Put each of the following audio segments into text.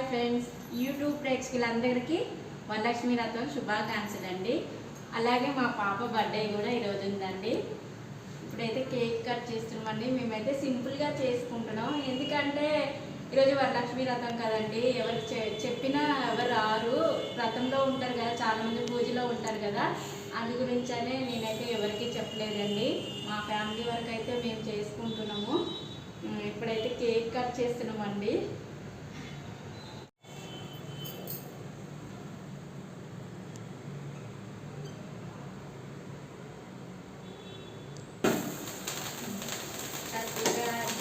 Friends, YouTube ప్రేక్షకులందరికీ వరలక్ష్మి వ్రతం శుభాకాంక్షలు అండి. అలాగే మా పాప బర్త్డే కూడా ఈరోజు ఉందండి. ఇప్పుడైతే కేక్ కట్ చేస్తున్నామండి. మేమైతే సింపుల్గా చేసుకుంటున్నాం, ఎందుకంటే ఈరోజు వరలక్ష్మి వ్రతం కదండి. ఎవరు చెప్పినా ఎవరు రారు, వ్రతంలో ఉంటారు కదా, చాలామంది పూజలో ఉంటారు కదా. అందు గురించనే నేనైతే ఎవరికి చెప్పలేదండి. మా ఫ్యామిలీ వరకు అయితే మేము చేసుకుంటున్నాము. ఇప్పుడైతే కేక్ కట్ చేస్తున్నామండి.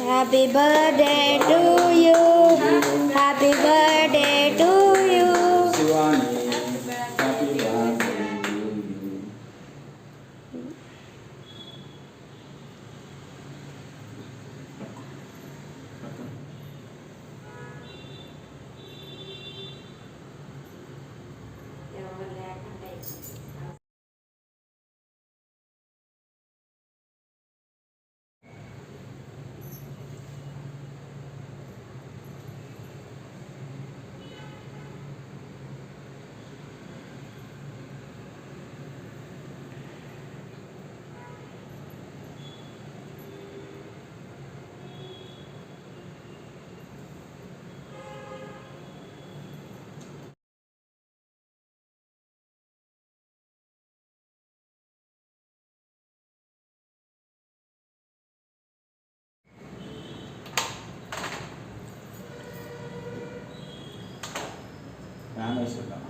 Happy birthday to you. Happy birthday to you. Shivani, happy birthday to you. Rameswaram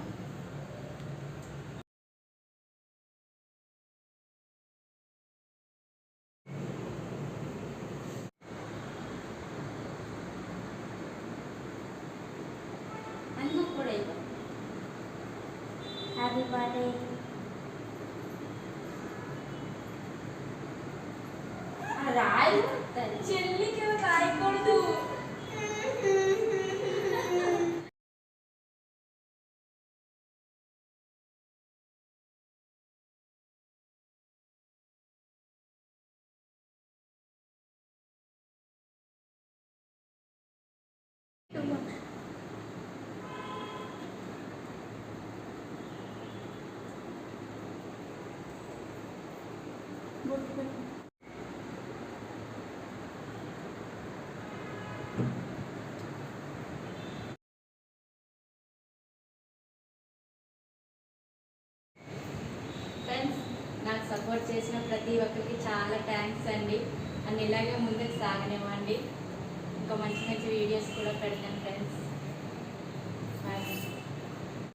Happy birthday. రాయి చెల్లికి రాయకూడదు. ఫ్రెండ్స్, నాకు సపోర్ట్ చేసిన ప్రతి ఒక్కరికి చాలా థ్యాంక్స్ అండి. అండ్ ఇలాగే ముందుకు సాగనివ్వండి. ఇంకా మంచి మంచి వీడియోస్ కూడా పెడతాను ఫ్రెండ్స్.